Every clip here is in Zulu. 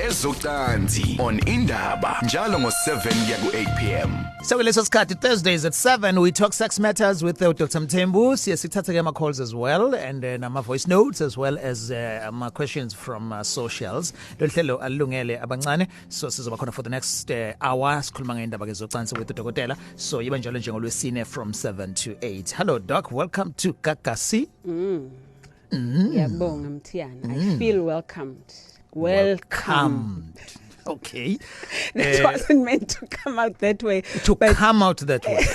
ezocansi on Indaba njalo ngo-7 kuya ku-8 p.m. So leso sikhathi Thursdays at 7 we talk sex matters with Dr. Mthembu. Sithatha ke calls as well and nama voice notes as well as ama questions from socials. Lo hlelo alungele abancane so sizoba khona for the next hour sikhuluma ngeindaba kezocansi with udokotela. So yiba njalo njengolwesine from 7 to 8. Hello doc, welcome to Kakasi. Yabonga Mthiyane. I feel welcomed. Welcomed. Okay. That wasn't meant to come out that way. Come out that way.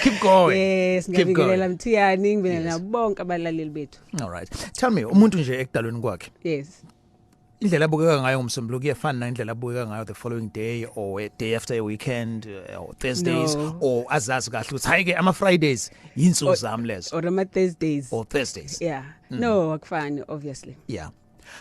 Keep going. Yes, keep going. Mthiyane ngibingelela bonke abalaleli bethu. All right. Tell me, umuntu nje ekudalweni kwakhe. Yes. Indlela abukeka ngayo ngomsombuluko iyafana nendlela abukeka ngayo the following day or a day after a weekend or Thursdays or azazi kahle ukuthi hayi ke ama Fridays yinsuku zami lezo or ama Thursdays or Thursdays. Yeah. No, akufani obviously. Yeah.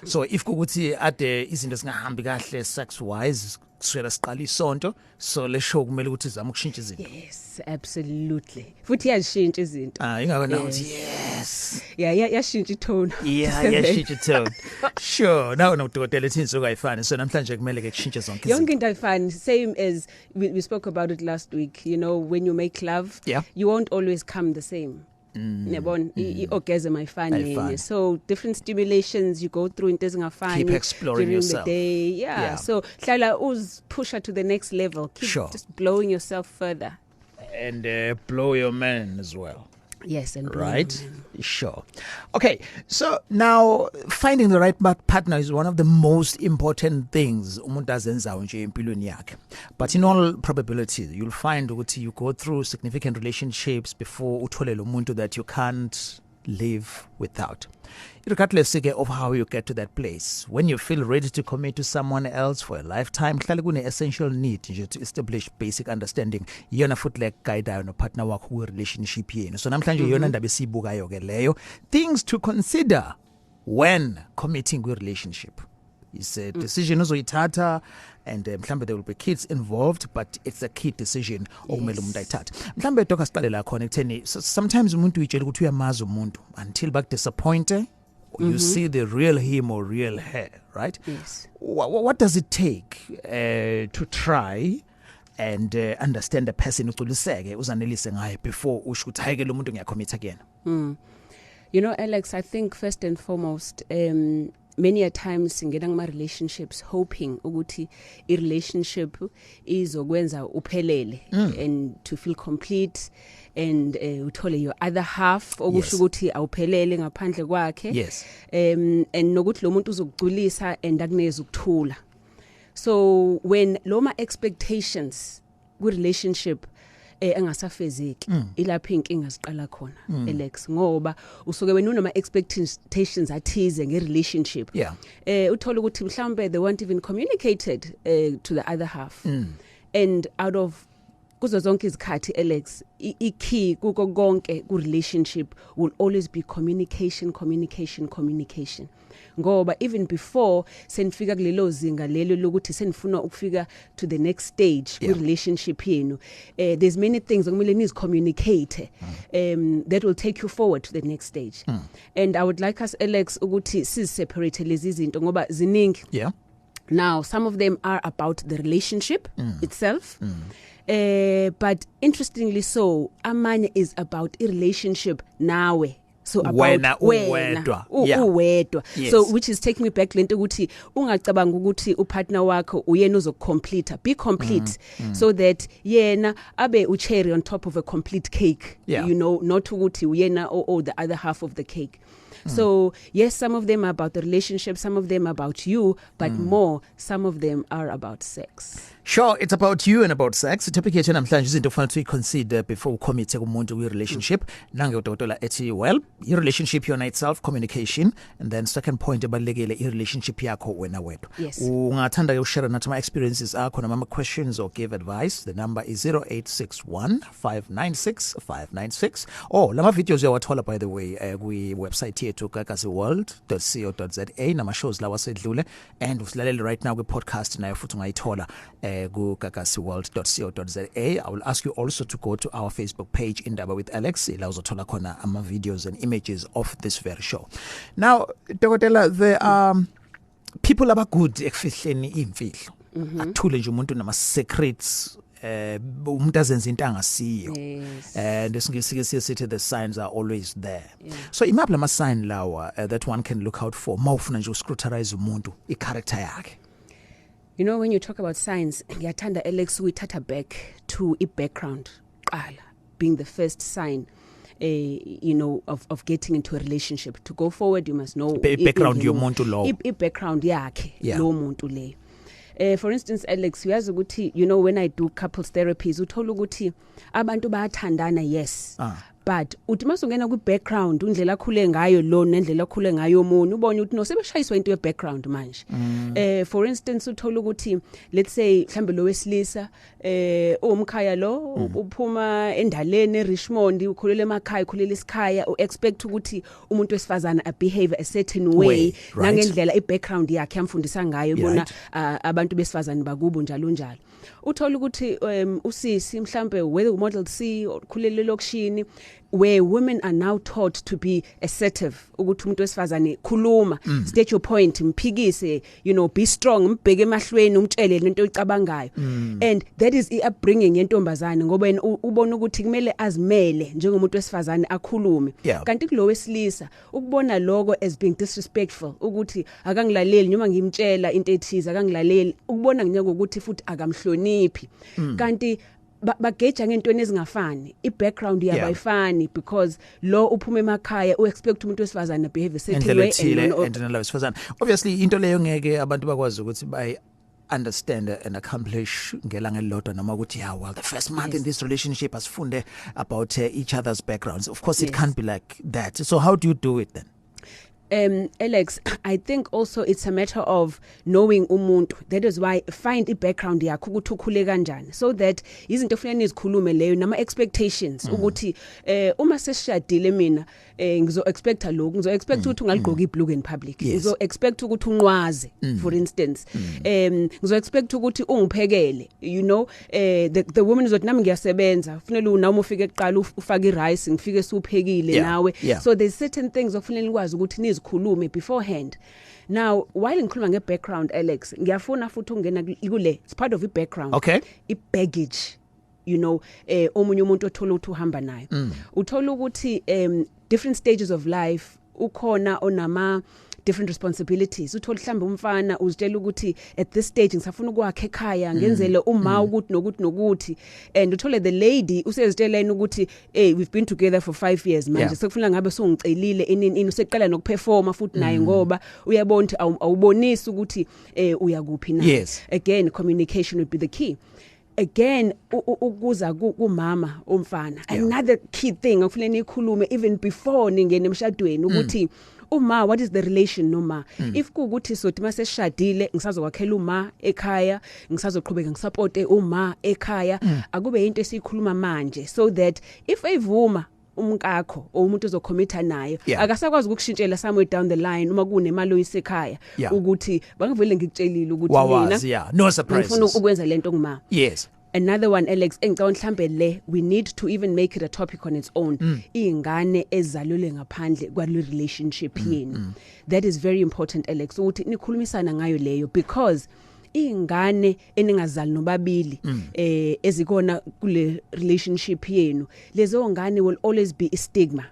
So if kukuthi ade izinto singahambi kahle sex wise kuswela siqala isonto so le show kumele ukuthi izama ukushintsha izinto. Yes, absolutely. Futhi yashintsha izinto. Ingakho now yes. Yeah, yashintsha itone. Yeah, yashintsha itone. Sure. Now udokotela ethi insuku ayifani so namhlanje kumele ke kushintshe zonke izinto. Yonke into ayifani, same as we spoke about it last week, you know, when you make love, you won't always come the same. Orgasm ayifani. So different stimulations you go through into ezingafani. Keep exploring during yourself. The day. Yeah. So hlala push her to the next level. Keep just blowing yourself further. And blow your man as well. Yes, and right. Sure. Okay. So now finding the right partner is one of the most important things umuntu azenzayo nje empilweni yakhe. But in all probability you'll find ukuthi you go through significant relationships before uthole lo muntu that you can't live without. Regardless of how you get to that place, when you feel ready to commit to someone else for a lifetime, kuhlale kune essential need nje to establish basic understanding. Yona futhi like guide no partner wakho ku relationship yenu. So namhlanje yona ndaba esibukayo ke leyo. Things to consider when committing to a relationship. It's a decision ozoyithatha and mhlambe there will be kids involved, but it's a key decision okumele umuntu ayithathe. Mhlambe doc asiqale la khona ekutheni sometimes umuntu uyitshela ukuthi uyamazi umuntu until back disappointed. You see the real him or real her, right? Yes. What does it take to try and understand the person uculiseke uzanelise ngaye before usho ukuthi hayi ke lo muntu ngiyacommit again? You know, Alex, I think first and foremost, many a times singena ngama relationships hoping ukuthi I relationship izokwenza uphelele and to feel complete and uthole your other half okusho ukuthi awuphelele ngaphandle kwakhe. Yes. And nokuthi lo muntu uzokugculisa and akuneze ukuthula. So when loma expectations ku relationship engasafezeki ilapha inkinga ziqala khona Alex ngoba usuke wena unama expectations athize nge relationship uthola ukuthi mhlambe they weren't even communicated to the other half and out of kuzo zonke izikhathi Alex ikey kuko konke ku relationship will always be communication ngoba even before senifika kulelo zinga lelo lokuthi senifuna ukufika to the next stage ku relationship yenu there's many things okumele niz communicate that will take you forward to the next stage and I would like us Alex ukuthi separate lezi zinto ngoba ziningi. Now some of them are about the relationship itself but interestingly so amanye is about a relationship nawe. So about uwedwa. Yes. So which is taking me back lento ukuthi ungacabanga ukuthi upartner wakho uyena uzocomplete, be complete so that yena abe ucherry on top of a complete cake. You know, not ukuthi uyena or the other half of the cake. So yes, some of them are about the relationship, some of them are about you, but more some of them are about sex. Sure, it's about you and about sex. The topic yethu namhlanje izinto kufanele uyiconsider before ucommit kumuntu kwi relationship. Nange udokotela ethi well, your relationship yona itself communication and then second point ebalekile I relationship yakho wena wedwa. Yes. Ungathanda ke ushare nathi ama experiences akho nama questions or give advice. The number is 0861 596 596 or lama videos uyawathola by the way kwi website yethu kakasiworld.co.za nama shows lawa sedlule and usilalele right now kwi podcast nayo futhi ungayithola ku kakasiworld.co.za. I will ask you also to go to our Facebook page Indaba with Alex la uzothola khona ama videos and images of this very show. Now dokotela, there are people abagood ekufihleni imfihlo akuthule nje umuntu nama secrets umuntu azenza into angasiyo and esingisi sithi the signs are always there so imaphi lama sign lawa that one can look out for mawufuna nje uscrutinize umuntu I-character yakhe. You know, when you talk about signs, ngiyathanda Alex uyithatha back to I-background qala being the first sign you know of getting into a relationship. To go forward you must know background yomuntu lo I-background yakhe lo muntu le. For instance Alex uyazi ukuthi you know when I do couples therapies uthola ukuthi abantu bayathandana yes but uthi masungena ku background undlela akhule ngayo lo nendlela akhule ngayo umuntu ubone ukuthi no sebeshayiswa into ye background manje for instance uthola ukuthi let's say mhlambe lo wesilisa umkhaya lo uphuma endaleni eRichmond ukhulele emakhaya ukhulele isikhaya uexpect ukuthi umuntu wesifazana a behave a certain way nangendlela I-background yakhe yamfundisa ngayo bona abantu besifazana bakubo njalo njalo uthola ukuthi usisi mhlambe whether model C ukhulele lokishini where women are now taught to be assertive ukuthi umuntu wesifazane khuluma state your point mphikise you know be strong mbheke emahlweni umtshele lento oyicabangayo and that is upbringing yentombazane ngoba yena ubona ukuthi kumele azimele njengomuntu wesifazane akhulume kanti kulo wesilisa ukubona lokho as being disrespectful ukuthi akangilaleli noma ngimtshela into ethize akangilaleli ukubona nginyaka ukuthi futhi akamhloniphi kanti bageja ngentweni ezingafani I-background yabo ayifani because lo uphuma emakhaya uexpect umuntu wesifazane behave certain way and lo wesifazane obviously into leyo ngeke abantu bakwazi ukuthi bay understand and accomplish ngelanga elilodwa noma ukuthi well the first month in this relationship asifunde about each other's backgrounds of course it can't be like that so how do you do it then? Alex, I think also it's a matter of knowing umuntu. That is why find I-background yakho ukuthi ukhule kanjani so that izinto ofanele izikhulume leyo nama expectations ukuthi uma sesishadile mina ngizo expecta lokho ngizo expect ukuthi ungaligqoka ibhlue in public ngizo expect ukuthi unqwaze for instance ngizo expect ukuthi ungiphekele you know the woman izothi nami ngiyasebenza kufanele una ufike eqala ufake irice ngifike suphekile nawe so there's certain things okufanele ukwazi ukuthi nizikhulume beforehand. Now while ngikhuluma nge-background Alex ngiyafuna futhi ungena kule it's part of i-background i-baggage you know omunye umuntu othola ukuthi uhamba nayo uthola ukuthi different stages of life ukhona onama different responsibilities uthola mhlambe umfana uzitshela ukuthi at this stage ngisafuna ukwakhe ekhaya ngenzele uma ukuthi nokuthi and uthole the lady usezitsheleni ukuthi we've been together for 5 years manje sekufuna ngabe songicelile ini useqala nokuperforma futhi naye ngoba uyabona ukuthi awubonisi ukuthi uyakuphi na again communication would be the key. Again ukuza kumama umfana another key thing okufanele ikhulume even before ningene emshadweni ukuthi uma what is the relation noma if kuukuthi sothi maseshadile ngisazokwakhela uma ekhaya ngisazoqhubeka ngisupporte uma ekhaya akube into esikhuluma manje so that if evuma umkakho umuntu ozokhomitha nayo akasakwazi ukushintshela somewhere down the line uma kunemali oyisekhaya ukuthi bangivele ngikutshelile ukuthi mina no surprises ngifuna ukwenza lento ngima Another one Alex engicabanga mhlambe le we need to even make it a topic on its own ingane ezalule ngaphandle kwale relationship yenu that is very important Alex ukuthi nikhulumisana ngayo leyo because ingane eningazali nobabili ezikona kule relationship yenu lezo ngane will always be a stigma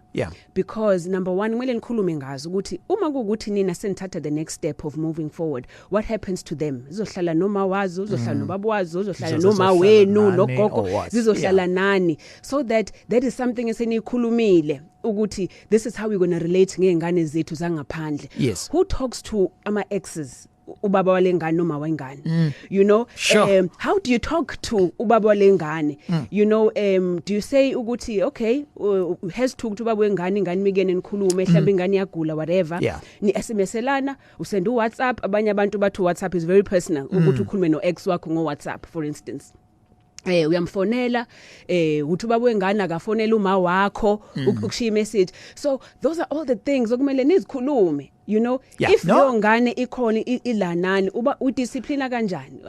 because number one kumele nikhulume ngazo ukuthi uma kuukuthi nina senithatha the next step of moving forward what happens to them zizohlala noma wazo uzohlala nobaba wazo uzohlala noma wenu nogogo zizohlala nani so that is something esenikhulumile ukuthi this is how we're going to relate ngengane zethu zangaphandle who talks to ama exes ubaba walengane noma wengane you know how do you talk to ubaba walengane you know do you say ukuthi okay has to ubaba wengane ingane mikene nikhulume mhlawumbe ingane yagula whatever ni SMSelana usend uWhatsApp abanye abantu bathi WhatsApp is very personal ukuthi ukhulume no ex wakho ngo WhatsApp for instance uyamfonela uthi ubaba wengane akafonela uma wakho ukushiya message so those are all the things okumele nizikhulume You know, if your ngane ikhona ilanani uba udiscipline kanjani?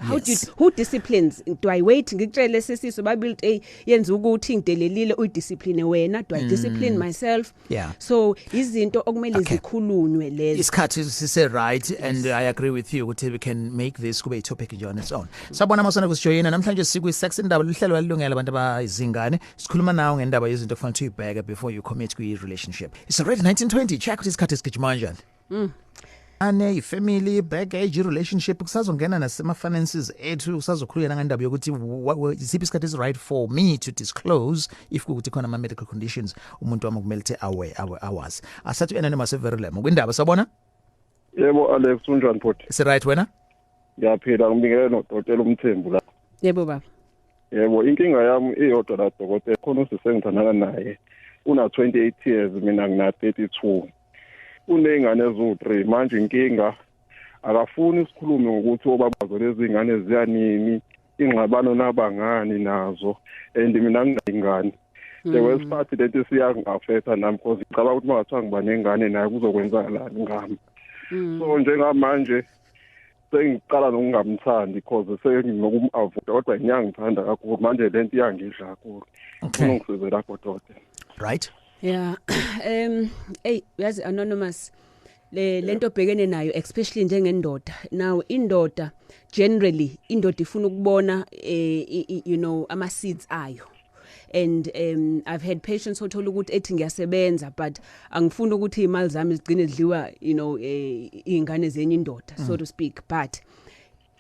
Who disciplines? Do I wait ngikutshele sesiso babili yenza ukuthi ngidelelile udiscipline wena? Do I discipline myself? So izinto okumele zikhulunywe lezo. Isikhathi sise right and I agree with you ukuthi we can make this kube a topic nje on its own. Sabona masona kusijoyina namhlanje siku sex indaba lihlelo walilungela abantu abayizingane. Sikhuluma nawo ngendaba yezinto okufanele uyibheke before you commit kwi relationship. It's already 1920. Check ukuthi isikhathi sigijima kanjani. Ane family baggage relationship kusazongena nasema finances ethu kusazokhuluyana ngendaba yokuthi isiphi isikhathi is right for me to disclose if kuthi khona ama medical conditions umuntu wami kumele the awazi asathu anonymous everlem kwindaba sabona yebo Alex unjani bhuti is right wena ngiyaphila ngibingelela nodokotela umthembu la yebo baba yebo inkinga yami iyodwa la dokotela khona usisengithandana naye una 28 years mina ngina 32 unengane ezu3 manje inkinga akafuni isikhulume ngokuthi obabazo lezi ingane ziyanini ingxabano nabangani nazo and mina nginengane wesiphathi lento siyangi-affecta nami because ngicabanga ukuthi mangathiwa ngiba nengane naye kuzokwenzakalani ngami so njengamanje sengicala nokungamthandi because senginokum-avoida kodwa ngiyangithanda kakhulu manje lento iyangidla kakhulu ungisize lapho dokotela right yeah yazi anonymous lento bhekene nayo especially njengendoda now indoda generally indoda ifuna ukubona you know ama seeds ayo and I've had patients who told ukuthi ethi ngiyasebenza but angifuni ukuthi imali zami zigcine zidliwa you know ingane zenye indoda so to speak but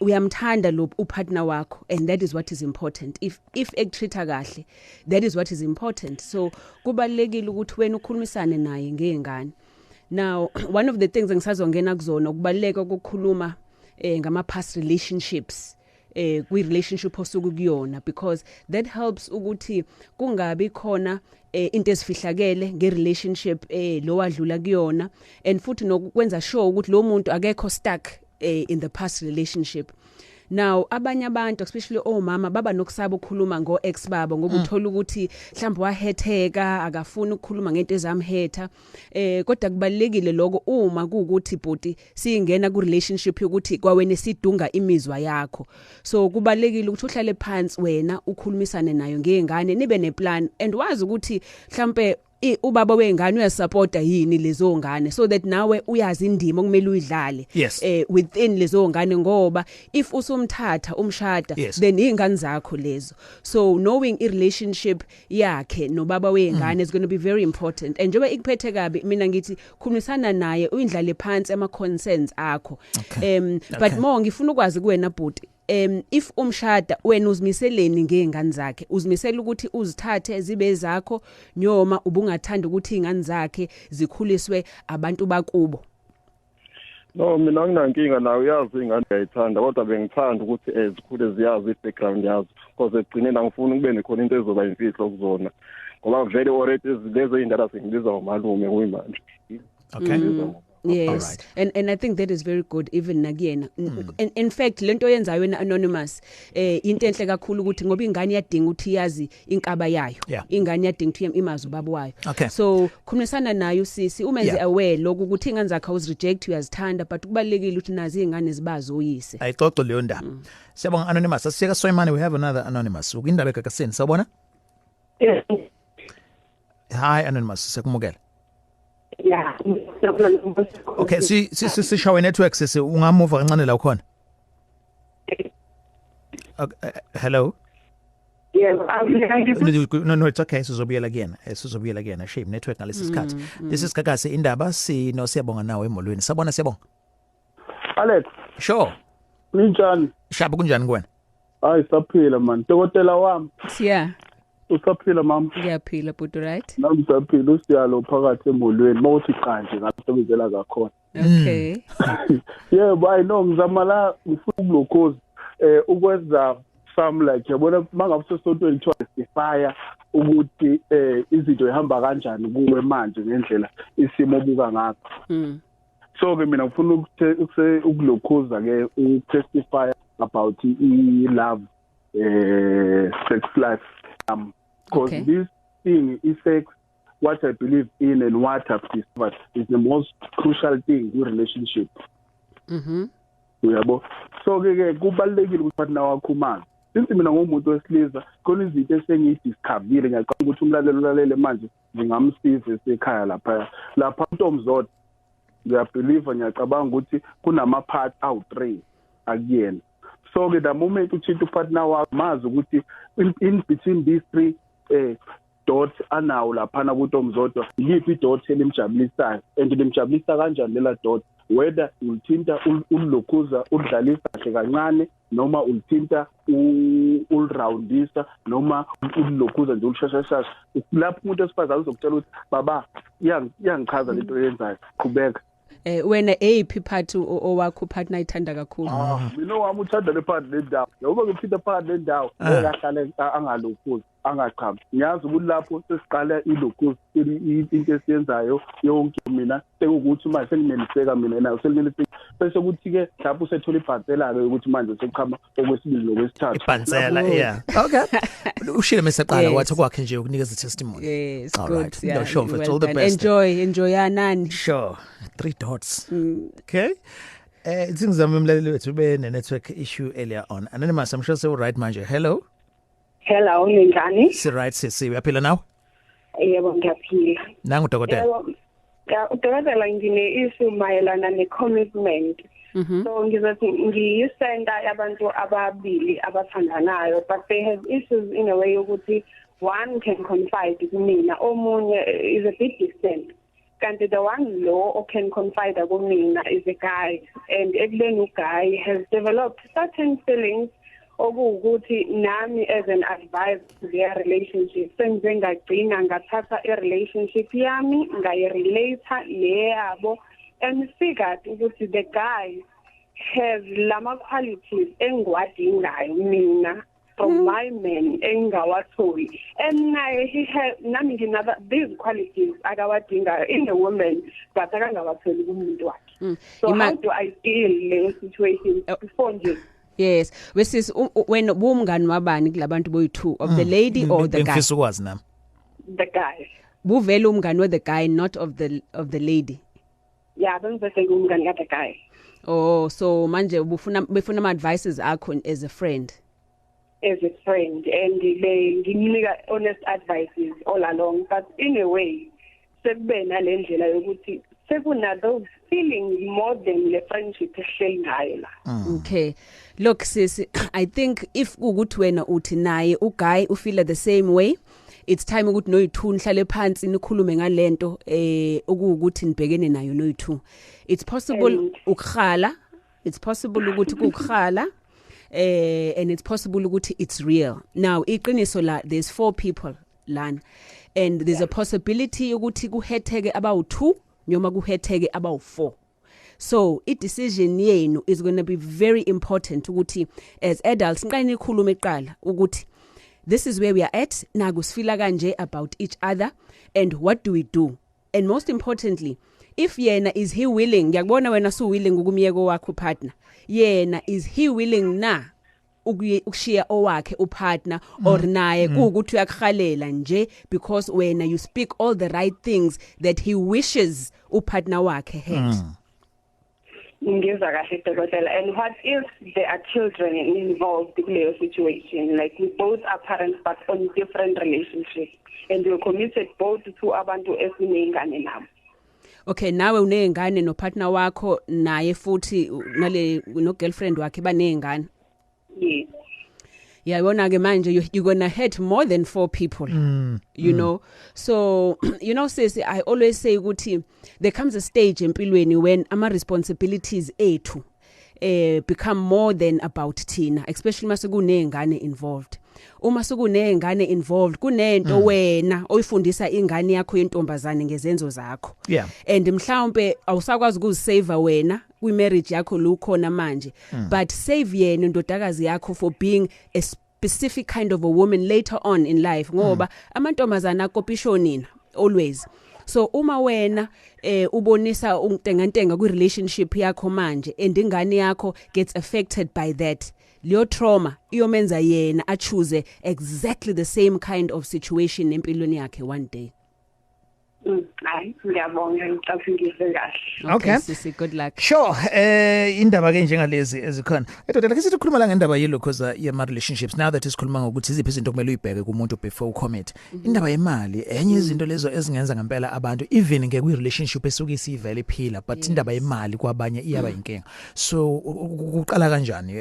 uyamthanda lo upartner wakho and that is what is important if ekutreata kahle that is what is important so kubalekile ukuthi wena ukhulumisane naye ngengane now one of the things engisazongena kuzona ukubaleka ukukhuluma ngama past relationships kwi relationship osuku kuyona because that helps ukuthi kungabi khona into esifihlakele nge relationship lo wadlula kuyona and futhi nokwenza sure ukuthi lo muntu akekho stuck in the past relationship. Now abanye abantu especially omama baba nokusaba ukukhuluma ngo-ex babo ngoba uthola ukuthi mhlawumbe wahetheka akafuni ukukhuluma ngento ezamhetha kodwa kubalekile lokho uma kuukuthi bhuti singena ku relationship yokuthi kwawena sidunga imizwa yakho so kubalekile ukuthi uhlale phansi wena ukhulumisane nayo ngengane nibe neplan and wazi ukuthi mhlawumbe ubaba wengane uyasupporta yini lezo ngane so that nawe uyazi indima okumele uyidlale within lezo ngane ngoba if usumthatha umshada then ingane zakho lezo so knowing i relationship yakhe nobaba wengane is going to be very important and njengoba ikuphethe kabi mina ngithi khulumisana naye uyindlale phansi ama concerns akho but more ngifuna ukwazi kuwena bhuti if umshada wena uzimiseleni ngengane zakhe uzimisela ukuthi uzithathe zibe zakho nyoma ubungathanda ukuthi ingane zakhe zikhuliswe abantu bakubo no mina nginankinga nawe uyazi ingane ngiyayithanda kodwa bengithanda ukuthi zikhule ziyazi i-background yazo because egcineni angifuni kube nekhona into ezoba imfihlo kuzona ngoba vele already lezo indaba sengibiza ngomalume kuyimanje Yes, and I think that is very good even nakuyena. In fact lento yenzayo wena anonymous into enhle kakhulu ukuthi ngoba ingane yadinga ukuthi yazi inkaba yayo ingane yadinga ukuthi imazi ubaba wayo so khulumisana nayo sisi umenze aware lokho ukuthi ingane zakhe uzireject uyazithanda but kubalekile ukuthi nazi ingane zibazi uyise ayixoxe leyo ndaba siyabonga anonymous asiyeka Soyimane we have another anonymous ukindaba ekakaseni sabona hi anonymous siyakumukela yeah okay sishawe network sisi ungamuva kancane la khona hello no it's okay sizobuyela again shame network ngalesi sikhathi this is Gagasi Indaba siyabonga nawe emolweni sabona siyabonga Alex sure ninjani shaba kunjani kuwena hayi saphila man dokotela wami yeah usaphila mama ngiyaphila but right nami saphila usiyalo phakathi emolweni mawuthi qanje ngasebenzela kakhona okay yebo I know ngizama la ngifuna ukulokhoza ukwenza some like yabona mangabe sesonto justifya ukuthi izinto ihamba kanjani kuwe manje ngendlela isimo obuka ngakho so ke mina ngifuna ukulokhoza ke ukutestify about i-love sex life because this thing affects what I believe in and what I've discovered is the most crucial thing in relationship. Uyabo. So ke kubalekile ukuthi partner wakho umazi. Since mina ngomuntu wesilisa khona izinto esengidiscoverile ngiyaqala ukuthi umlalelo ulalele manje ngingamsiza esekhaya lapha uNtomzodwa ngiyabelieve ngiyacabanga ukuthi kunama part awu3 akuyena. So ke the moment uthinta upartner wakho mazi ukuthi in between these 3 dots anawo lapha na kuNtomzodwa yiphi dot elimjabulisayo and limjabulisa kanjani lela dot, whether ulithinta ulokhuza udlalisa kahle kancane noma ulithinta ulroundisa noma ulokhuza nje ulishashasha. Lapho umuntu esifazana uzokutshela ukuthi baba iyangichaza lento eyenzayo qhubeka. Wena eyiphi part owakho partner ithanda kakhulu? Mina wami uthanda le part le ndawo. Ngoba ngiphinda part le ndawo ekahlale angalokhuza angaqhamu. Ngiyazi ukuthi lapho sesiqala ilokhuza into esiyenzayo yonke mina sekukuthi manje sengineliseka mina nayo selineliseka bese kuthi ke lapho usethola ibhansela ke ukuthi manje sekuqhama okwesibili nokwesithathu. Ibhansela yeah. Okay. Ushile mesaqala wathi kwakhe nje ukunikeza testimony. Yes, all good. right. Yeah, Sure, for all the best. Enjoy yanani. Sure. 3 dots. Okay. Ngizama umlaleli wethu bene network issue earlier on. Anonymous, I'm sure say right manje. Hello. Hello, ninjani? Si right sisi, uyaphila now? Yebo ngiyaphila. Nangu dokotela. Ya udokotela ngine issue mayelana ne-commitment. So ngizothi ngiyisenda abantu ababili abathandanayo, but they have issues in a way ukuthi one can confide kumina, omunye is a bit distant. Kanti the one low can confide kumina is a guy, and ekuleni guy has developed certain feelings okuwukuthi nami as an advisor to their relationship senze ngagcina ngathatha i-relationship yami ngayirelate leyabo and figured ukuthi the guy has lama qualities engiwadingayo mina from my man engawatholi, and he has nami nginaba these qualities akawadingayo in a woman but akangawatholi kumuntu wakhe. So how do I deal with the situation before nje? Yes, wesis when umngani wabani kulabantu boyi2 of the lady or the guy? Ngifisa ukwazi nami. The guy. Buvela umngani we the guy, not of the lady. Yeah, bengizese umngani ka the guy. Oh, so manje befuna ama advices akho as a friend. As a friend, and nginika honest advices all along, but in a way sekube nalendlela yokuthi sekuna those feelings more than the friendship ehleli ngayo la. Okay, look sis, I think if ukuthi wena uthi naye uguy ufeel the same way, it's time ukuthi noyi2 nihlale phansi nikhulume ngalento okuwukuthi nibhekene nayo noyi2. It's possible ukukhala, it's possible ukuthi kukukhala, and it's possible ukuthi it's real. Now iqiniso la, there's 4 people lana, and there's a possibility ukuthi kuhetheke about2 noma kuhetheke about4. So i-decision yenu is going to be very important ukuthi as adults nqani nikhulume eqala ukuthi this is where we are at, naku sifila kanje about each other, and what do we do? And most importantly, if yena is he willing, ngiyakubona wena su willing ukumyeko wakho partner, yena is he willing na ukushiya owakhe upartner or naye kuukuthi uyakhalela nje because wena you speak all the right things that he wishes upartner wakhe had. Ngizwa kahle dokotela. And what if there are children involved in the situation, like we both are parents but on different relationships, and we're committed both to abantu esinengane nabo? Okay, nawe unengane no partner wakho naye futhi nale no girlfriend wakhe banengane. Yes. Yeah, yabona ke manje you're going to hurt more than 4 people. You know. So, you know sis, I always say ukuthi there comes a stage empilweni when ama responsibilities ethu become more than about thina, especially mase kunengane involved. Uma sekunengane involved kunento wena oyifundisa ingane yakho yentombazane ngezenzo zakho. Yeah. And mhlawumbe awusakwazi ukuzisave wena kwi marriage yakho lukhona manje, but save yena ndodakazi yakho for being a specific kind of a woman later on in life ngoba amantombazana akopisho nina always. So uma wena ubonisa untengantenga kwi relationship yakho manje and ingane yakho gets affected by that, leyo trauma iyomenza yena a choose exactly the same kind of situation empilweni yakhe one day. Hayi ngiyabonga ngicabangile kahle. Okay. Sisi, good luck. Sure. Indaba ke njengalezi ezikhona. Edoda like sithi khuluma la ngendaba yelo because yema relationships now that isikhuluma ngokuthi iziphi izinto kumele uyibheke kumuntu before ucommit. Indaba yemali enye izinto lezo ezingenza ngempela abantu even ngeke kwi relationship esuke isivele iphila but indaba yemali kwabanye iyaba inkinga. So uqala kanjani?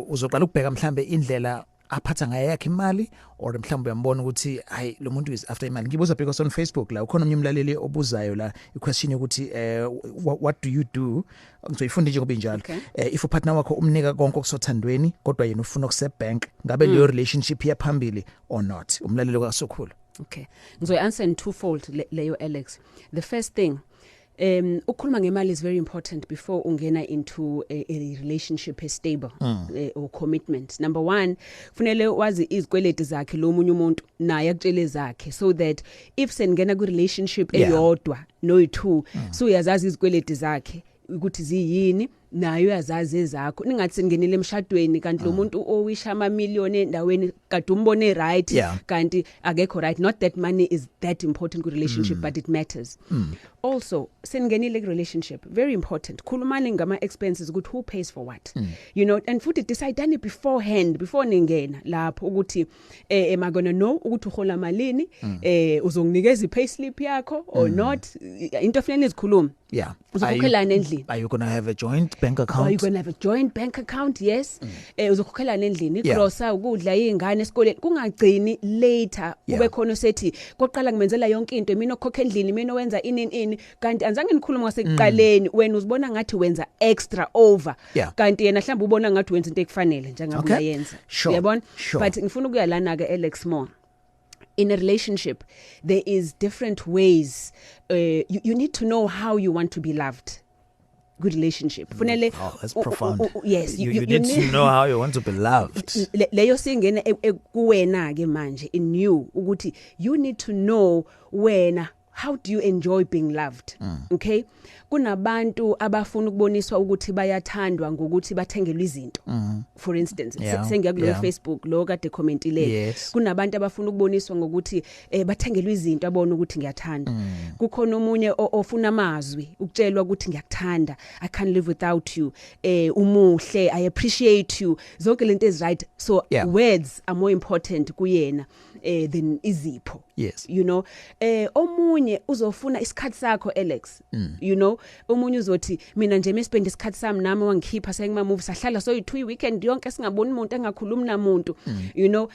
Uzoqala ukubheka mhlambe indlela aphatha ngayo yakhe imali or mhlawumbe uyambona ukuthi hayi lo muntu is after imali. Ngibuza because on Facebook la ukhona umnyumlaleli obuzayo la iquestion ukuthi what do you do ngizoyifunda nje kubinjalo if upartner wakho umnika konke okusothandweni kodwa yena ufuna ukuse bank ngabe leyo relationship yaphambili or not umlaleli kwasokhulu. Okay, ngizoy answer in twofold leyo Alex. The first thing ukhuluma ngemali is very important before ungena into a relationship stable or commitment. Number one, kufanele wazi izikweleti zakhe lo munye umuntu naye akutshele zakhe so that if sengena ku relationship eyodwa no two so uyazazi izikweleti zakhe ukuthi ziyini nayo uyazazi ezakho. Ningathi sengenile emshadweni kanti lo muntu owisha ama million endaweni kade umbone right kanti akekho right. Not that money is that important ku relationship but it matters. Also sengenile ku relationship very important khulumani ngama expenses ukuthi who pays for what. You know, and futhi decide beforehand before ningena lapho ukuthi am I gonna know ukuthi uhola malini uzonginikeza i pay slip yakho or not. Into fanele izikhuluma. Yeah. Uzokhokhelana endlini. Are you going to have a joint bank account? Are you going to have a joint bank account? Yes. Uzokhokhelana endlini, igrosa, ukudla, izingane esikoleni. Kungagcini later ube khona sethi koqala ngimenzela yonke into mina okhokha endlini mina owenza ini kanti anzange nikhuluma ngasekuqaleni wena uzibona ngathi wenza extra over kanti yena mhlawumbe ubona ngathi wenza into ekufanele njengabe uyayenza. Uyabona? But ngifuna ukuyalana ke Alex more. In a relationship, there is different ways. You need to know how you want to be loved. Good relationship. Funele, that's profound. Yes. You need to know how you want to be loved. Leyo singene kuwena ke manje in you ukuthi you need to know how do you enjoy being loved. Okay? Kunabantu abafuna ukuboniswa ukuthi bayathandwa ngokuthi bathengelwe izinto. For instance, sengiya ku Facebook lo kade commentile. Kunabantu abafuna ukuboniswa ngokuthi bathengelwe izinto abona ukuthi ngiyathanda. Kukhona umunye ofuna amazwi ukutshelwa ukuthi ngiyakuthanda. I can't live without you. Umuhle, I appreciate you. Zonke lento is right. So words are more important kuyena than izipho. Yes. You know, omunye uzofuna isikhathi sakho Alex. You know, omunye uzothi mina nje spend isikhathi sami nami wangikhipha sengima move sahlala so yi2 weekend yonke singaboni umuntu engakhulumi namuntu. You know,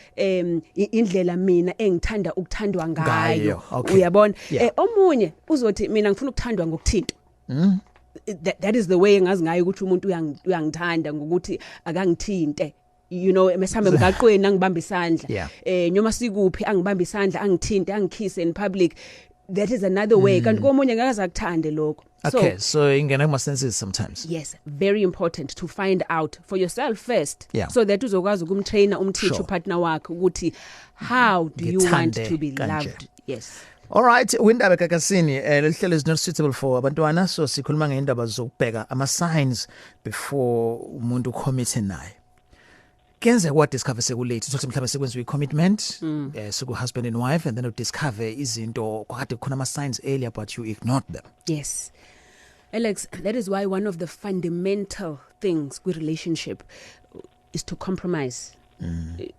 indlela mina engithanda ukuthandwa ngayo. Uyabona? Omunye uzothi mina ngifuna ukuthandwa ngokuthinta. That is the way ngazi ngayo ukuthi umuntu uyangithanda ngokuthi akangithinte. You know, mesambe mgaqweni angibamba isandla. Nyoma sikuphi angibamba isandla angithinte angikhise in public. That is another way. Kanti komunye ngeke azakuthande lokho. Okay, so ingena kuma senses sometimes. Yes, very important to find out for yourself first. So that uzokwazi ukumtrainer umteacher partner wakhe ukuthi how do you want to be loved? Yes. All right, Indaba kakasini lehlelo is not suitable for abantwana so sikhuluma ngeindaba zokubheka ama signs before umuntu commit naye. Kenze what discover sekulate sokuthi mhlawumbe sekwenziwe i-commitment soku husband and wife and then you discover izinto kwakade khona ama signs earlier but you ignored them. Yes. Alex, that is why one of the fundamental things with relationship is to compromise.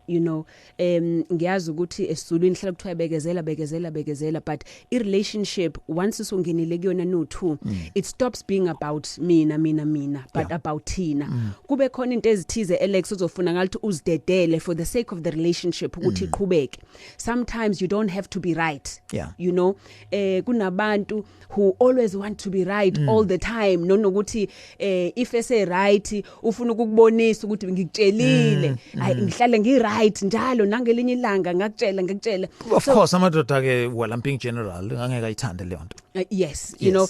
You know, ngiyazi ukuthi esizulwini hlala kuthiwa bekezela but I relationship once usongenile kuyona no two it stops being about mina but about thina. Kube khona into ezithize Alex uzofuna ngathi uzidedele for the sake of the relationship ukuthi iqhubeke. Sometimes you don't have to be right. You know, kunabantu who always want to be right all the time nokuthi if ese right ufuna ukubonisa ukuthi ngikutshelile ngihlale ngiright njalo nangelinye ilanga ngakutshela. Of course amadoda ke well I'm being general angeke ayithande le nto. Yes, you know,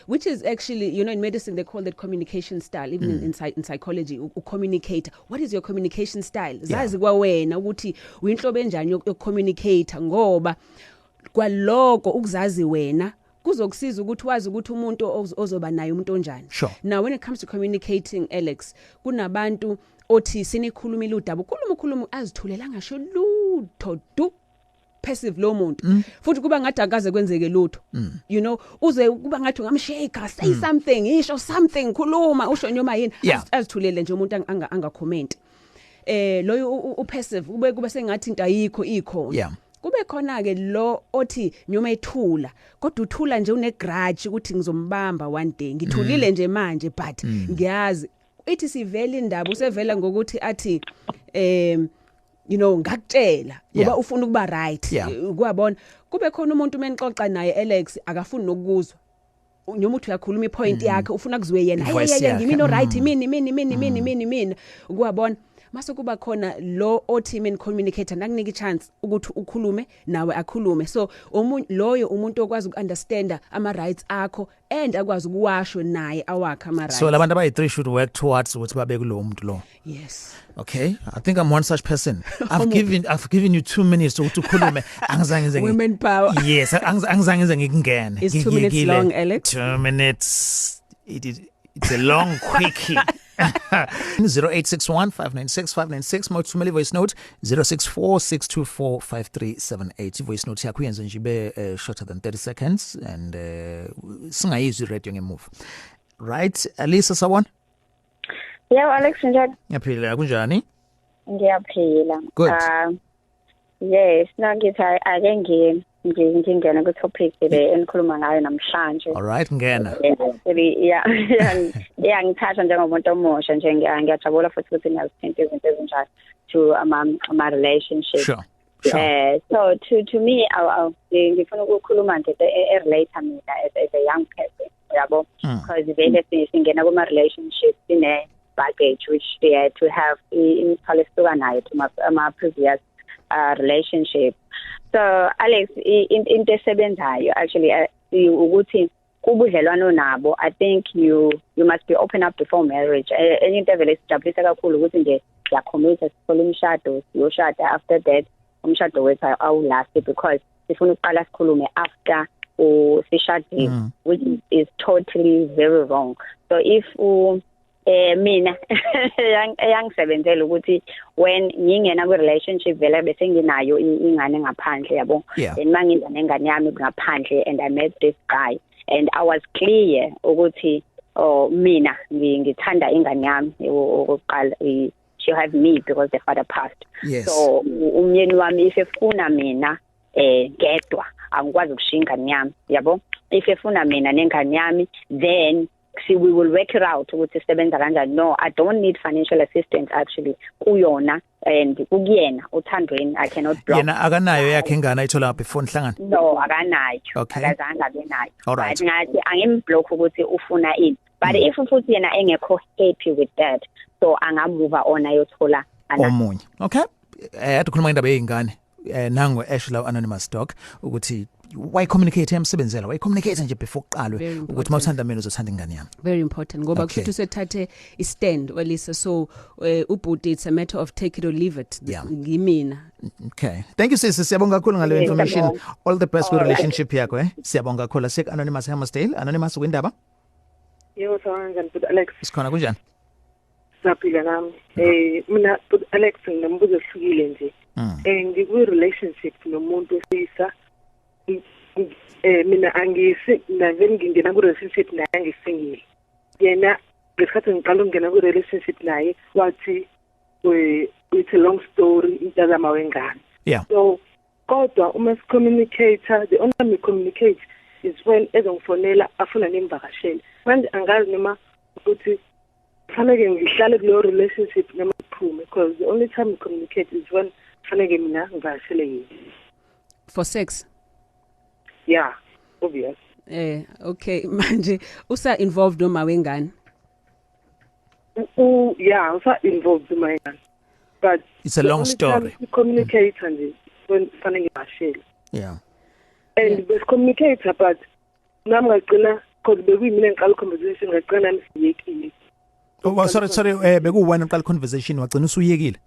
which is actually, you know, in medicine they call that communication style. Even in psychology, communicate. What is your communication style? Zazi kwa wena ukuthi uyinhlobo enjani yokucommunicate ngoba kwaloko ukuzazi wena kuzokusiza ukuthi wazi ukuthi umuntu ozoba naye umuntu onjani. Now when it comes to communicating Alex, kunabantu othi sinikhulumile udaba ukhuluma azithulela ngasho lutho du passive lo muntu futhi kuba ngathi akaze kwenzeke lutho you know uze kuba ngathi ungamshake say something isho something khuluma usho nyoma yini azithulele nje umuntu anga comment loyo upassive kube sengathi into ayikho ikho kube khona ke lo othi nyoma ethula kodwa uthula nje une grudge ukuthi ngizombamba one day ngithulile nje manje but ngiyazi ithi sivele indaba usevela ngokuthi athi you know ngakutshela ngoba ufuna ukuba right kuyabona kube khona umuntu menixoxa naye Alex akafuni nokuzwa nyoma uthi uyakhuluma ipoint yakhe ufuna kuzwe yena hey ngimino right mina kuyabona mase kuba khona lo othi men communicator nakunika chance ukuthi ukhulume nawe akhulume so loyo umuntu okwazi ukunderstanda ama rights akho and akwazi ukuwasho naye awakha ama rights so labantu abayi3 should work towards ukuthi babe kulo muntu lo yes okay I think I'm one such person I've given you 2 minutes ukuthi ukhulume angizange women power yes angizange ngikungene it's 2 minutes long Alex 2 minutes it's a long quickie 0861596596 mawuthumele voice note 0646245378 voice note yakho yenze nje ibe shorter than 30 seconds and singayizwi radio ngemove right Alisa sawona yeah Alex njani ngiyaphila kunjani ngiyaphila good yes nangithi ake ngingena ku topic le enkhuluma ngayo namhlanje all right ngena yeah ngithatha njengomuntu omusha nje ngiyajabula futhi ukuthi ngiyazithinta izinto ezinjalo to ama relationship sure so to me ngifuna ukukhuluma nje relate mina as a young person yabo because vele singena kuma relationship ine baggage which they had to have in Palestine nayo to my previous relationship so Alex into esebenzayo actually ukuthi kubudlelwano nabo I think you must be open up before marriage into vele sijabulisa kakhulu ukuthi nje siyacommit sifole umshado siyoshada after that umshado wethu awulast because sifuna ukuqala sikhulume after sishadile which is totally very wrong so if mina yangisebenzela ukuthi when ngingena ku relationship vele bese nginayo ingane ngaphandle yabo then manginza nengane yami ngaphandle and I met this guy and I was clear ukuthi mina ngithanda ingane yami oqala she have me because the father passed so umyeni wami if efuna mina gedwa angikwazi ukushinga ingane yami yabo if efuna mina nengane yami then we will work it out ukuthi sisebenza kanjani no I don't need financial assistance actually kuyona and kuyena uthandweni I cannot block yena akanayo yakhe ingane ayithola before nihlangana no akanayo akazange abe nayo but ngathi angimblock ukuthi ufuna ini but if futhi yena engekho happy with that so angamove on ayothola omunye okay adukhuluma indaba yezingane nango Ashla anonymous dog ukuthi why communicate emsebenzela why communicate nje before uqalwe ukuthi mawuthanda mina uzothanda ingane yami very important ngoba kuthi usethathe istand Elisa so ubhuti it's a matter of take it or leave it ngimina okay thank you sis siyabonga kakhulu ngale information all the best with relationship yakho siyabonga kakhulu sek anonymous Hammersdale anonymous windaba yebo sawenzani but Alex sikhona kunjani saphila nami mina but Alex nginombuzo ohlukile nje ngikwi relationship nomuntu osisa mina angisi naveni ngingena ku relationship naye angisingile yena ngesikhathi ngiqala ukungena ku relationship naye wathi it's a long story intazama wengane so kodwa uma communicator the only time we communicate is when ezongifonela afuna nemvakashela manje angazi noma ukuthi fanele ngihlale kulo relationship noma uphume because the only time we communicate is when fanele mina ngivakashele yini for sex yeah obvious okay manje usa involved noma wengane yeah usa involved noma wengane but it's a long story communicate and when fanele ngivakashele and we communicate but nami ngaqina because bekuyimina ngiqala conversation ngaqina nisiyekile sorry bekuwena uqala conversation wagcina usuyekile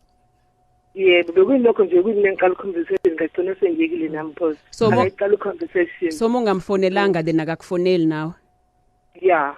bekuyilokho nje kuyimina ngiqala conversation ngaqina sengiyekile nami because ngaqala conversation so mongamfonelanga then akakufoneli nawe yeah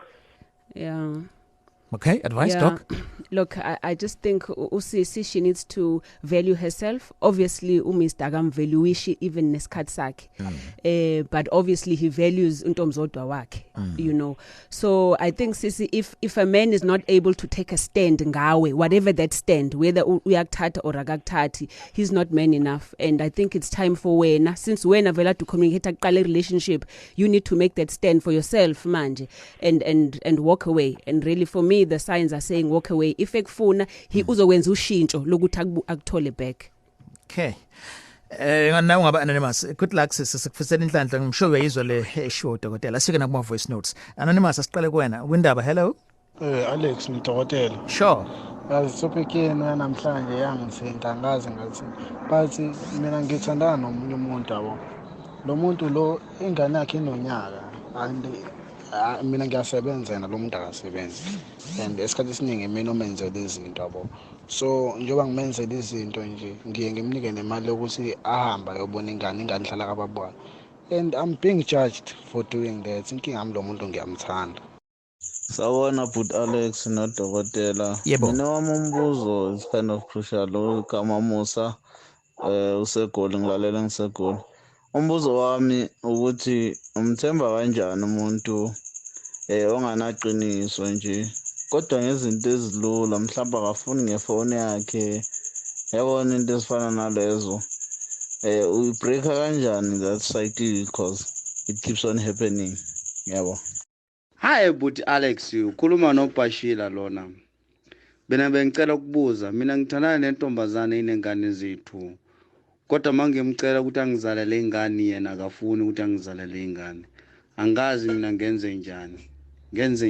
Okay, advice, Doc? Look, I just think usisi she needs to value herself. Obviously, Mr. Agam valuishi even nesikhathi sakhe. But obviously he values untomzodwa wakhe, you know. So I think sisi, if a man is not able to take a stand ngawe, whatever that stand, whether uyakuthatha or akakuthathi, he's not man enough. And I think it's time for wena, since wena vela to communicate aqale relationship, you need to make that stand for yourself manje and walk away. And really for me, the signs are saying walk away. If ekufuna he uzokwenza ushintsho lokuthi akuthole back. Okay. Ngana ungaba anonymous. Good luck sikufisela inhlanhla ngisho uyizwa le show dokotela. Asike na kuma voice notes. Anonymous asiqale kuwena. Windaba, hello. Alex ngidokotela. Sure. Yazi topic yenu yanamhlanje yangithinta ngazi ngathi but mina ngithandana nomunye umuntu yabo. Lo muntu lo ingane yakhe inonyaka and mina ngiyasebenza na lo muntu akasebenzi and esikhathi esiningi mina omenze lezi zinto yabo. So njengoba ngimenze lezi zinto nje ngiye ngimnike nemali yokuthi ahamba ayobona ingane ihlala kababona. And I'm being judged for doing that. Inkinga ngami lo muntu ngiyamthanda. Sawona but Alex nodokotela. Mina wami umbuzo is kind of crucial lo kama Musa usegoli ngilalela ngisegoli. Umbuzo wami ukuthi umthemba kanjani umuntu onganaqiniso nje kodwa ngezinto ezilula mhlawumbe akafuni ngefoni yakhe yabona into ezifana nalezo uyibreaka kanjani that cycle because it keeps on happening yabo. Hi but Alex ukhuluma noBashila lona. Mina bengicela ukubuza mina ngithandana nentombazane inengane zethu. Kodwa mangimcela ukuthi angizalele ingane yena akafuni ukuthi angizalele ingane. Angazi mina ngenze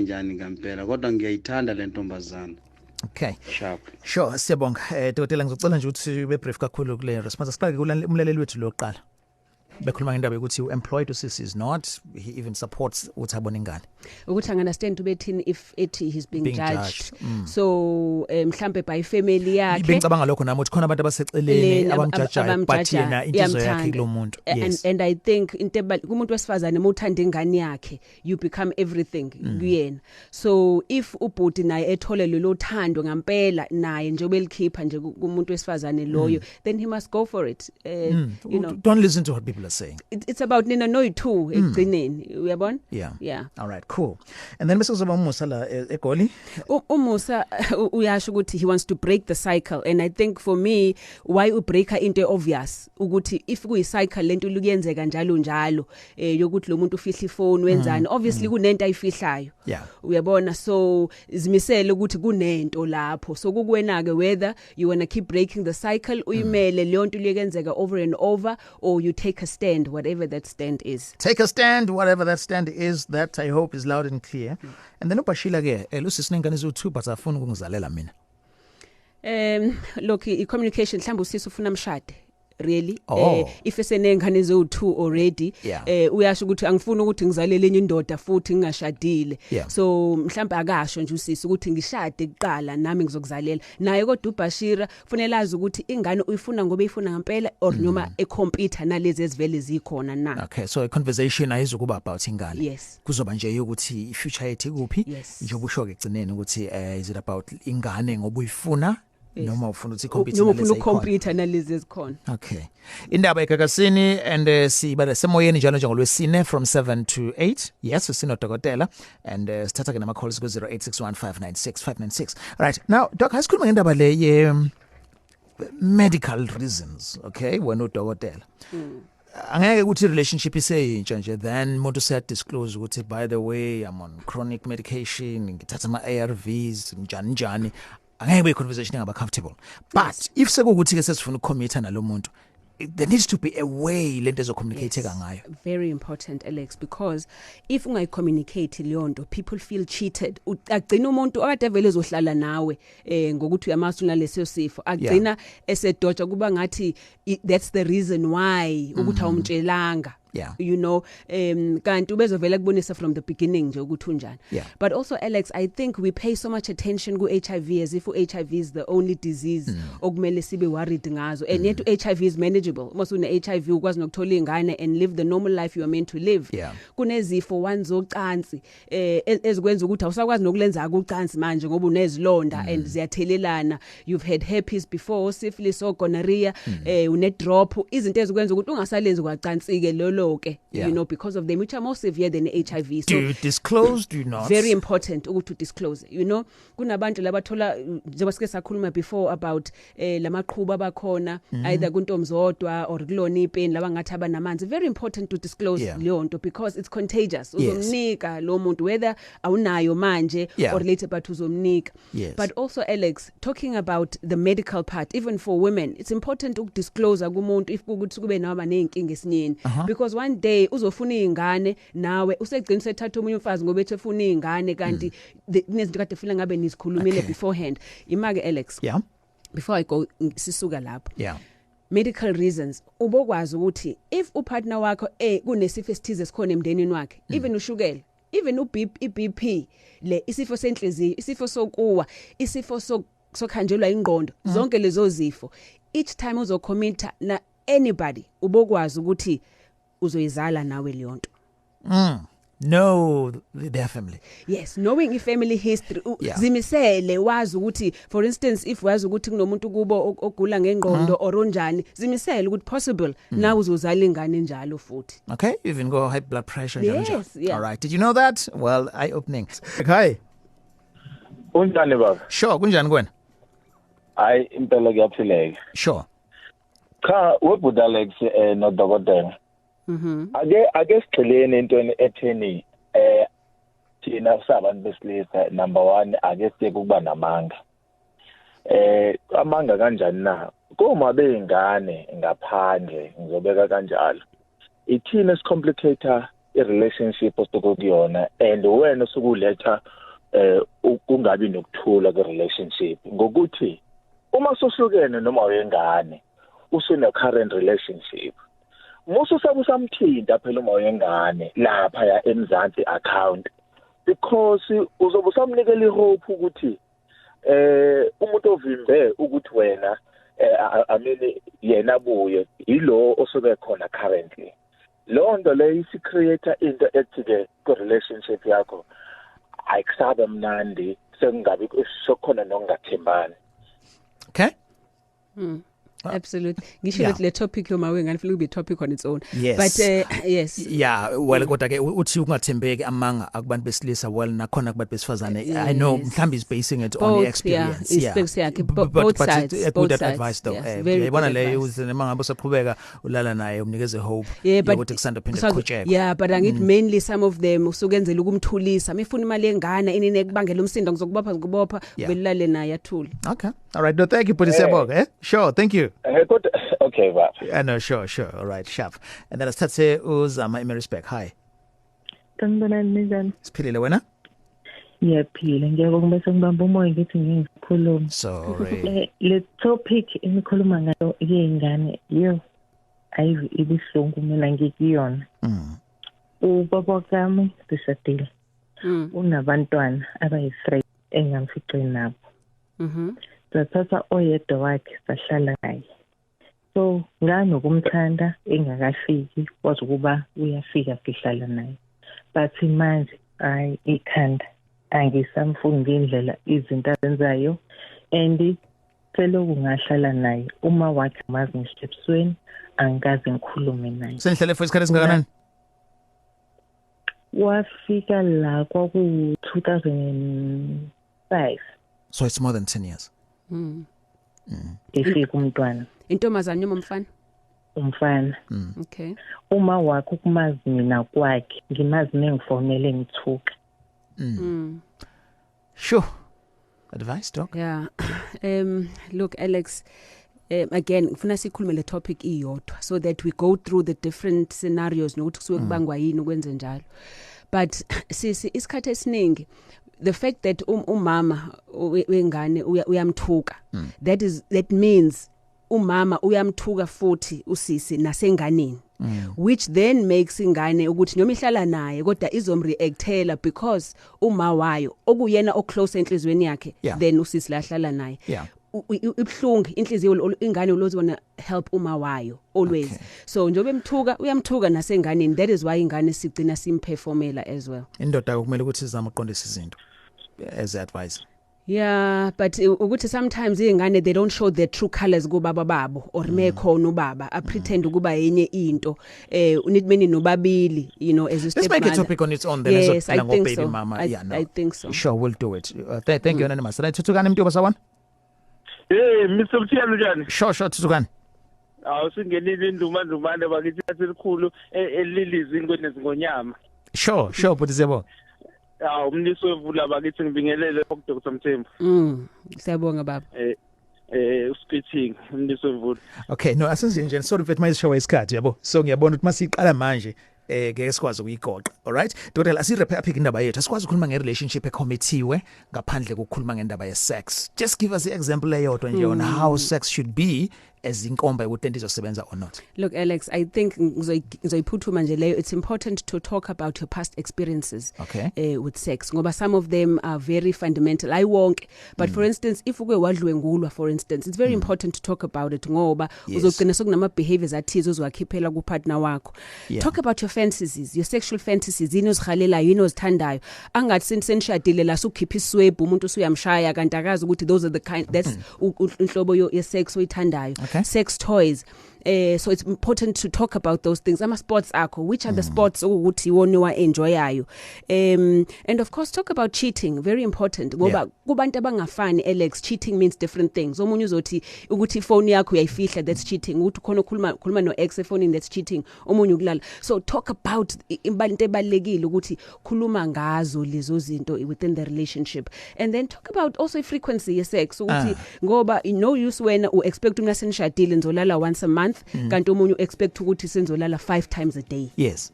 njani ngempela kodwa ngiyayithanda le ntombazane. Okay. Sharp. Sure, siyabonga. Dokotela ngizocela nje ukuthi ube brief kakhulu kule response. Siqale umlaleli wethu loqala. Bekhuluma ngendaba ukuthi employed usisi is not, he even supports uthi abone ingane. Ukuthi understand ubethini if he's being judged. So mhlambe by family yakhe. Bengicabanga lokho nami ukuthi khona abantu abaseceleni abamjajayo but yena inhliziyo yakhe kulo muntu. Yes. And I think kumuntu wesifazane uthanda ingane yakhe, you become everything kuyena. So if ubhuti naye ethole lo thando ngempela naye nje obelikhipha nje kumuntu wesifazane loyo, then he must go for it. You know, don't listen to what people are saying. It's about nina no too egcineni uyabona. Yeah. All right, cool. And then bese kuzoba uMusa la eGoli. uMusa uyasho ukuthi he wants to break the cycle, and I think for me why ubreaka into obvious ukuthi if kuyi cycle lento lukuyenzeka njalo yokuthi lo muntu ufihla ifone wenzani, obviously kunento ayifihlayo. Uyabona, so izimisele ukuthi kunento lapho, so kukuwena ke whether you want to keep breaking the cycle uyimele leyo nto liyenzeka over and over, or you take a stand, whatever that stand is. Take a stand, whatever that stand is. That I hope is loud and clear. And then uBashila ke lusisi nengane zo2 but afuna ukungizalela mina. Look, i-communication mhlawumbe usisi ufuna mshade. Really if esenengane zo2 already uyasho ukuthi angifuni ukuthi ngizalele enye indoda futhi ngingashadile. So mhlawumbe akasho nje usisi ukuthi ngishade kuqala nami ngizokuzalela naye. Kodwa uBashira kufanele azi ukuthi ingane uyifuna ngoba ifuna ngempela or noma ecompete nalezi ezivele zikhona na. Okay, so a conversation ayizukuba about ingane. Yes. Kuzoba nje ukuthi ifuture yethi kuphi njengoba usho ke egcineni ukuthi is it about ingane ngoba uyifuna noma ufuna ukuthi compete noma ufuna ucompete nalezi ezikhona. Okay. Indaba eGagasini and sibale semoyeni njalo njengolwesine from 7 to 8. Yes, usino dokotela and sithatha ke nama calls ku 0861596596. Right. Now, doc, asikhuluma ngendaba le ye medical reasons, okay? Wena udokotela. Angeke ukuthi relationship iseyintsha nje then umuntu uya disclose ukuthi by the way I'm on chronic medication, ngithatha ama ARVs njani. Angeke be conversation ngaba comfortable. But if sekukuthi ke sesifuna ukucommit nalo muntu, there needs to be a way lento ezocommunicateka ngayo. Very important, Alex, because if ungayi communicate leyo nto, people feel cheated. Agcina umuntu akade vele ezohlala nawe ngokuthi uyamasu naleso sifo agcina esedoja kuba ngathi that's the reason why ukuthi awumtshelanga. you know kanti ubezovela kubonisa from the beginning nje ukuthi unjani. But also Alex, I think we pay so much attention ku HIV as if HIV is the only disease okumele sibe worried ngazo, and yet HIV is manageable. Uma une HIV ukwazi nokuthola ingane and live the normal life you are meant to live. Kunezifo wanzocansi ezikwenza ukuthi awusakwazi nokulenza ukucansi manje ngoba unezilonda and ziyathelelana. You've had herpes before, syphilis or gonorrhea, une drop, izinto ezikwenza ukuthi ungasalenzi kwacansike loloke, you know, because of them, which are more severe than HIV. So do you disclose, do you not? Very important ukuthi disclose. You know, kunabantu labathola njengoba sike sakhuluma before about lamaqhuba abakhona either kuntomzodwa or kulona ipeni laba ngathi abanamanzi. Very important to disclose leyo nto because it's contagious. Uzomnika lo muntu whether awunayo manje or later but uzomnika. But also Alex, talking about the medical part, even for women, it's important to disclose kumuntu if ukuthi kube nawa nenkinga esinyeni, because one day uzofuna ingane nawe usegcina sethatha umunye umfazi ngoba ethe ufuna ingane kanti nezinto kade fila ngabe nizikhulumile beforehand. Imake Alex, before I go sisuka lapho, medical reasons ubokwazi ukuthi if upartner wakho kunesifo esithize esikhona emndenini wakhe, even ushukela, even iBP, le isifo senhliziyo, isifo sokuwa, isifo sokhanjelwa ingqondo, zonke lezo zifo, each time uzocommit na anybody ubokwazi ukuthi uzoyizala nawe leyo nto. No, their family. Yes, knowing your family history. Zimisele wazi ukuthi, for instance, if wazi ukuthi kunomuntu kubo ogula ngengqondo or onjani, zimisele ukuthi possible na uzozala ingane njalo futhi. Okay, even go high blood pressure. Yes, All right. Did you know that? Well, eye-opening. Hi. Kunjani baba? Sure, kunjani kwena? Hayi impela kuyaphileka. Sure. Cha, webuda Alex nodokotela. Ake sigxileni into etheni thina sabantu besilisa, number 1 ake siye kuba namanga. Amanga kanjani na? Kuma beingane ngaphandle ngizobeka kanjalo. Ithina esicomplicator i-relationship osokuyona and wena sokuletha kungabi nokuthula kwe-relationship ngokuthi uma sohlukene noma wengane usune current relationship musu sabusamthinta phela uma wengane lapha ya eMzansi account because uzobe usamnikela ihope ukuthi umuntu ovimbe ukuthi wena amene yena buye ilo osobe khona currently. Lonto le isi create into ethi ke relationship yakho ayikusaba mnandi sekungabi sokhona nokungathembani. Okay. Absolutely. Ngisho ukuthi le topic lo mawe ngani funa kube topic on its own. Yes. But yes. Yeah, well kodwa ke uthi ungathembeki amanga akubantu besilisa well nakhona kubantu besifazane. I know mhlambi is basing it on the experience. Both sides. Good advice though. Yabona le uzema ngabe soqhubeka ulala naye umnikeze hope ukuthi kusanda phinde kukhutsheke. Yeah, but angithi mainly some of them usukenzela ukumthulisa. Mifuna imali engane inine kubangela umsindo ngizokubopha belale naye athule. Okay. All right. No, thank you Putisebo. Sure. Thank you. Okay, bye. No, sure. All right, sharp. And then asithathe uzama iMaryspec. Hi. Sanibonani njani? Siphilile wena? Ngiyaphila. Ngiyabonga bese ngibamba umoya ngithi ngikhuluma. Sorry. Le topic enikhuluma ngayo yengane yo ayivi ibihlungu mina ngikuyona. Ubaba kami sishadile. Unabantwana abayi3 engamfice nabo. Sathatha oyedwa wakhe sahlala naye. So nganokumthanda engakafiki kwazi ukuba uyafika sihlala naye. But manje ikhanda angisamfundi indlela izinto azenzayo and seloku ngahlala naye uma wakhe mazi ngishebusweni angikaze ngikhulume naye. Senihlele for isikhathi singakanani? Wafika la kwaku 2005. So it's more than 10 years. Efika umntwana. Intombazane noma umfana? Umfana. Okay. Uma wakho kumazi mina kwakhe ngimazi nengifonele ngithuka. Sure. Advice doc? Yeah. Look Alex, again ngifuna sikhulume le topic iyodwa so that we go through the different scenarios nokuthi kusuke kubangwa yini ukwenze njalo. But sisi isikhathi esiningi the fact that umama wengane uyamthuka, that means umama uyamthuka futhi usisi nasenganeni. which then makes ingane ukuthi noma ihlala naye kodwa izomreactela because uma wayo okuyena oclose enhlizweni yakhe then usisi lahlala naye ibhlungu inhliziyo ingane ulozona help uma wayo always so njobe emthuka uyamthuka nasenganeni that is why ingane sigcina simperformela as well indoda kumele ukuthi izama uqondisa izinto as advice. Yeah, but ukuthi sometimes ingane they don't show their true colors kubaba babo or mekhona ubaba a pretend ukuba yenye into unidmeni nobabili as a step. Let's make a topic on its own then yes, as a baby so. mama. I think so. Sure, we'll do it. Thank you anonymous. Right, Tutukane Mthiyane sawan? Hey, Mr. Mthiyane njani? Sure, Tutukane. Awusingenile indumandumane bakithi asikhulu elilizi ingwene zingonyama. Sure, but siyabonga. Umnisi wevula bakithi ngibingelele Dr. Mthembu. Siyabonga baba. Speaking umnisi wevula. Okay, no asenze sorry mfethu mayishawa isikhathi yabo. So ngiyabona ukuthi masiqala manje ngeke sikwazi ukuyigoqa. Alright? Dr. asirephe aphi indaba yethu. Asikwazi ukukhuluma ngerelationship ecommitteewe ngaphandle kokukhuluma ngendaba ye-sex. Just give us the example eyodwa nje on how sex should be as inkomba ukuthi into izosebenza or not. Look Alex, I think ngizoyiphuthuma nje leyo it's important to talk about your past experiences with sex ngoba some of them are very fundamental I won't but for instance if uke wadlwe ngulwa for instance it's very important to talk about it ngoba uzogcina sokunama behaviors athizo ozwakhiphela ku partner wakho. Talk about your fantasies, your sexual fantasies, yini ozikhalelayo, yini ozithandayo. Angathi senishadile la sukhipha iswebhu umuntu usuyamshaya kanti akazi ukuthi those are the kind that's inhlobo ye sex oyithandayo. Sex toys. So it's important to talk about those things. Ama sports akho, which are the sports ukuthi wona wa enjoyayo. And of course talk about cheating, very important. Ngoba kubantu abangafani Alex, cheating means different things. Omunye uzothi ukuthi phone yakho uyayifihla that's cheating. Ukuthi khona khuluma no ex phone that's cheating. Omunye ukulala. So talk about into ebalekile ukuthi khuluma ngazo lezo zinto within the relationship. And then talk about also frequency ye sex ukuthi ngoba no use when u expect umna senishadile nizolala once a month kanti umunye expect ukuthi senzolala 5 times a day. Yes.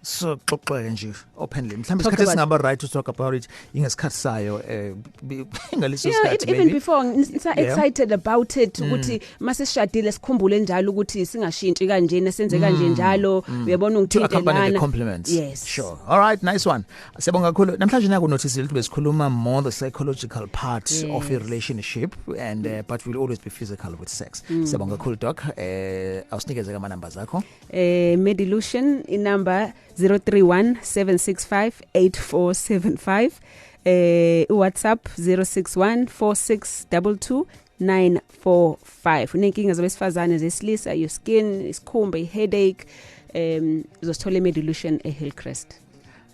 So xoxeke nje openly mhlawumbe isikhathi singaba right to talk about it ingesikhathi sayo ngaleso sikhathi even before ngisa excited about it ukuthi mase sishadile sikhumbule njalo ukuthi singashintshi kanje nesenze kanje njalo uyabona ungithintelana compliments. Yes, sure. All right, nice one. Siyabonga kakhulu namhlanje naku notice ukuthi besikhuluma more the psychological part of a relationship and but will always be physical with sex. Siyabonga kakhulu doc awusinikeze ama numbers akho Medilution in number 031-765-8475 WhatsApp 061-4622-945 unenkinga zabesifazane zesilisa your skin isikhumba iheadache uzosithola Medilution eHillcrest.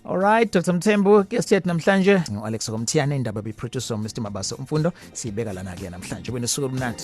All right, Dr. Mthembu, guest yethu namhlanje Alex Mthiyane indaba be producer Mr. Mabasa umfundo sibeka lana ke namhlanje wena suku lumnandi.